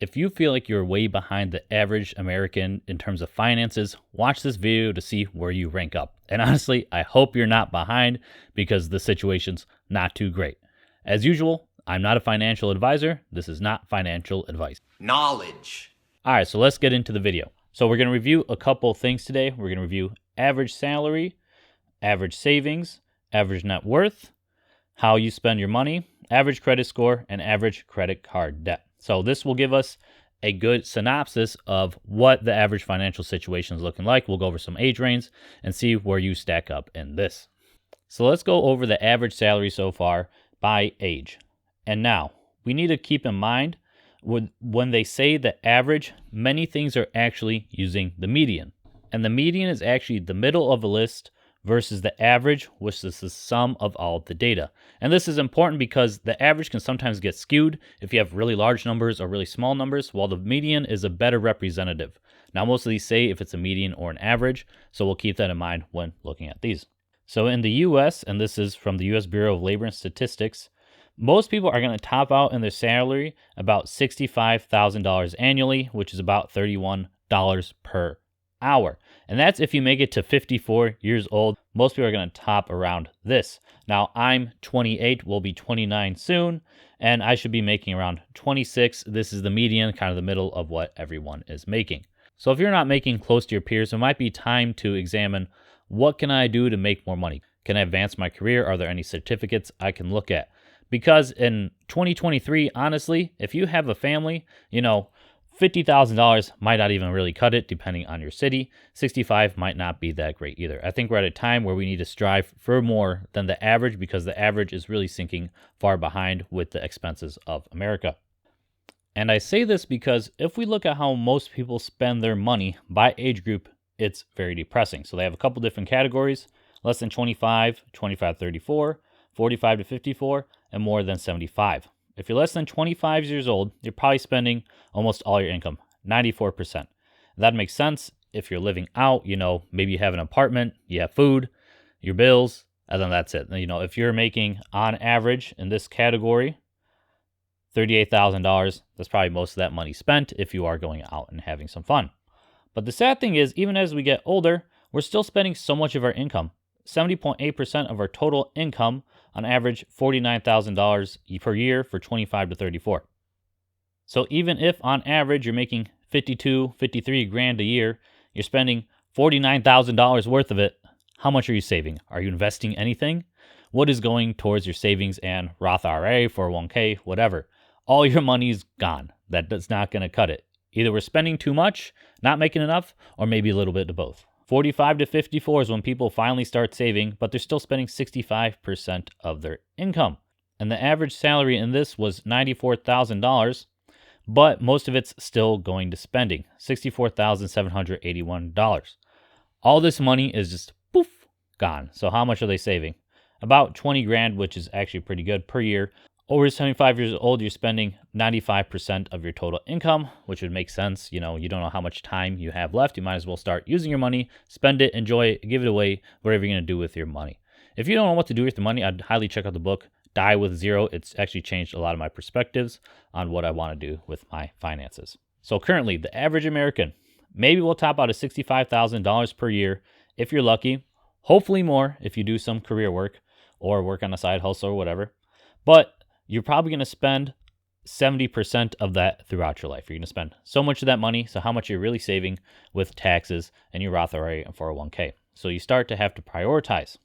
If you feel like you're way behind the average American in terms of finances, watch this video to see where you rank up. And honestly, I hope you're not behind because the situation's not too great. As usual, I'm not a financial advisor. This is not financial advice. Knowledge. All right, so let's get into the video. So we're going to review a couple things today. We're going to review average salary, average savings, average net worth, how you spend your money, average credit score, and average credit card debt. So this will give us a good synopsis of what the average financial situation is looking like. We'll go over some age range and see where you stack up in this. So let's go over the average salary so far by age. And now, we need to keep in mind when they say the average, many things are actually using the median. And the median is actually the middle of a list versus the average, which is the sum of all the data. And this is important because the average can sometimes get skewed if you have really large numbers or really small numbers, while the median is a better representative. Now, most of these say if it's a median or an average, so we'll keep that in mind when looking at these. So in the US, and this is from the US Bureau of Labor and Statistics, most people are going to top out in their salary about $65,000 annually, which is about $31 per hour. And that's if you make it to 54 years old. Most people are going to top around this. Now, I'm 28, will be 29 soon, and I should be making around 26. This is the median, kind of the middle of what everyone is making. So if you're not making close to your peers, it might be time to examine, what can I do to make more money? Can I advance my career? Are there any certificates I can look at? Because in 2023, honestly, if you have a family, $50,000 might not even really cut it depending on your city. 65 might not be that great either. I think we're at a time where we need to strive for more than the average because the average is really sinking far behind with the expenses of America. And I say this because if we look at how most people spend their money by age group, it's very depressing. So they have a couple different categories: less than 25, 25 to 34, 45 to 54, and more than 75. If you're less than 25 years old, you're probably spending almost all your income, 94%. That makes sense if you're living out, maybe you have an apartment, you have food, your bills, and then that's it. If you're making on average in this category, $38,000, that's probably most of that money spent if you are going out and having some fun. But the sad thing is, even as we get older, we're still spending so much of our income. 70.8% of our total income, on average $49,000 per year for 25 to 34. So even if on average you're making 52, 53 grand a year, you're spending $49,000 worth of it, how much are you saving? Are you investing anything? What is going towards your savings and Roth IRA, 401k, whatever? All your money's gone. That's not going to cut it. Either we're spending too much, not making enough, or maybe a little bit of both. 45 to 54 is when people finally start saving, but they're still spending 65% of their income. And the average salary in this was $94,000, but most of it's still going to spending, $64,781. All this money is just poof, gone. So how much are they saving? About 20 grand, which is actually pretty good per year. Over 75 years old, you're spending 95% of your total income, which would make sense. You don't know how much time you have left. You might as well start using your money, spend it, enjoy it, give it away, whatever you're going to do with your money. If you don't know what to do with your money, I'd highly check out the book, Die with Zero. It's actually changed a lot of my perspectives on what I want to do with my finances. So currently, the average American maybe will top out at $65,000 per year if you're lucky. Hopefully more if you do some career work or work on a side hustle or whatever. But you're probably going to spend 70% of that throughout your life. You're going to spend so much of that money. So how much you're really saving with taxes and your Roth IRA and 401k. So you start to have to prioritize.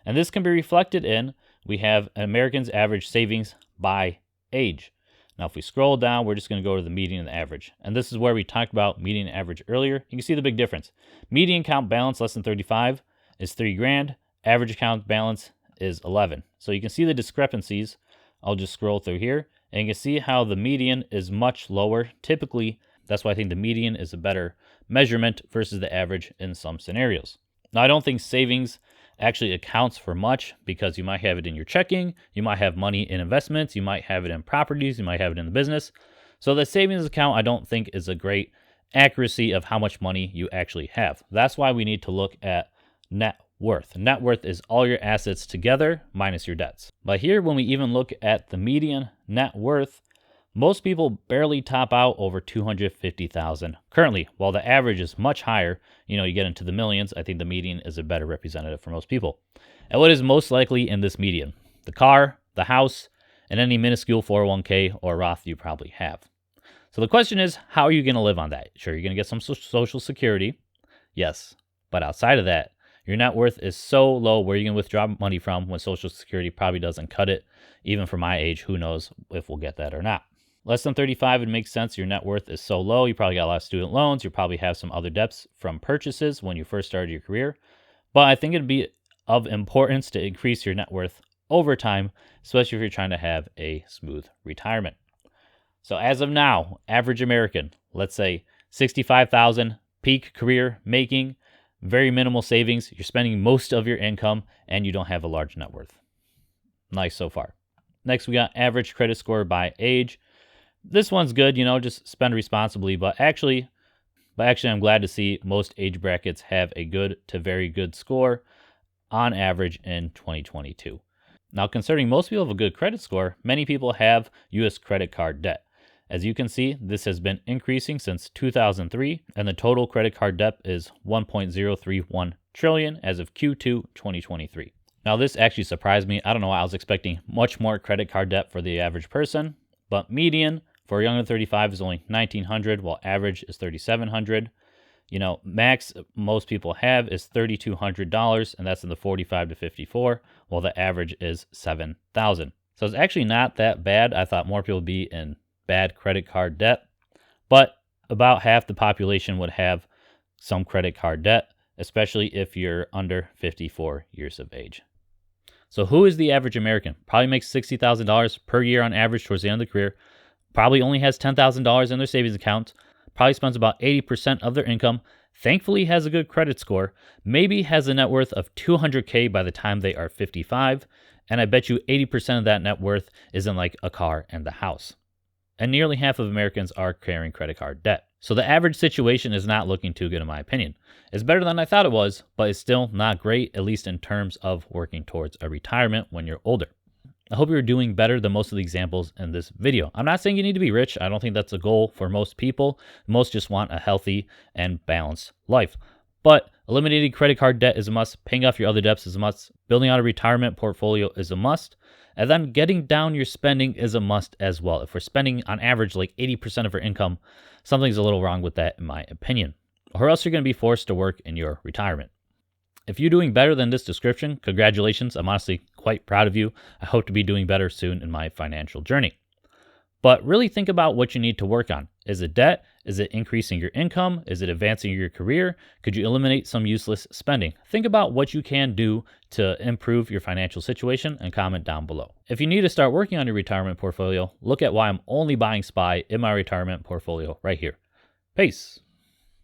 And this can be reflected in, we have Americans' average savings by age. Now, if we scroll down, we're just going to go to the median and the average. And this is where we talked about median and average earlier. You can see the big difference. Median account balance less than 35 is 3 grand. Average account balance is 11. So you can see the discrepancies. I'll just scroll through here, and you can see how the median is much lower. Typically, that's why I think the median is a better measurement versus the average in some scenarios. Now, I don't think savings actually accounts for much because you might have it in your checking, you might have money in investments, you might have it in properties, you might have it in the business. So the savings account, I don't think, is a great accuracy of how much money you actually have. That's why we need to look at net worth. Net worth is all your assets together minus your debts. But here, when we even look at the median net worth, Most people barely top out over 250,000 currently, while the average is much higher. You get into the millions. I think the median is a better representative for most people. And what is most likely in this median? The car, the house, and any minuscule 401k or Roth you probably have. So the question is, how are you going to live on that? Sure, you're going to get some Social Security. Yes, but outside of that, your net worth is so low. Where are you going to withdraw money from when Social Security probably doesn't cut it? Even for my age, who knows if we'll get that or not. Less than 35, it makes sense. Your net worth is so low. You probably got a lot of student loans. You probably have some other debts from purchases when you first started your career. But I think it'd be of importance to increase your net worth over time, especially if you're trying to have a smooth retirement. So as of now, average American, let's say 65,000 peak career making, very minimal savings. You're spending most of your income and you don't have a large net worth. Nice so far. Next, we got average credit score by age. This one's good, just spend responsibly, but actually I'm glad to see most age brackets have a good to very good score on average in 2022. Now, considering most people have a good credit score, many people have U.S. credit card debt. As you can see, this has been increasing since 2003, and the total credit card debt is $1.031 trillion as of Q2 2023. Now, this actually surprised me. I don't know why I was expecting much more credit card debt for the average person, but median for younger than 35 is only $1,900, while average is $3,700. Max most people have is $3,200, and that's in the 45 to 54, while the average is $7,000. So it's actually not that bad. I thought more people would be in bad credit card debt, but about half the population would have some credit card debt, especially if you're under 54 years of age. So who is the average American? Probably makes $60,000 per year on average towards the end of the career, probably only has $10,000 in their savings account, probably spends about 80% of their income, thankfully has a good credit score, maybe has a net worth of $200K by the time they are 55, and I bet you 80% of that net worth is in like a car and the house. And nearly half of Americans are carrying credit card debt. So the average situation is not looking too good in my opinion. It's better than I thought it was, but it's still not great, at least in terms of working towards a retirement when you're older. I hope you're doing better than most of the examples in this video. I'm not saying you need to be rich. I don't think that's a goal for most people. Most just want a healthy and balanced life. But eliminating credit card debt is a must. Paying off your other debts is a must. Building out a retirement portfolio is a must. And then getting down your spending is a must as well. If we're spending on average like 80% of our income, something's a little wrong with that in my opinion. Or else you're going to be forced to work in your retirement. If you're doing better than this description, congratulations. I'm honestly quite proud of you. I hope to be doing better soon in my financial journey. But really think about what you need to work on. Is it debt? Is it increasing your income? Is it advancing your career? Could you eliminate some useless spending? Think about what you can do to improve your financial situation and comment down below. If you need to start working on your retirement portfolio, look at why I'm only buying SPY in my retirement portfolio right here. Peace.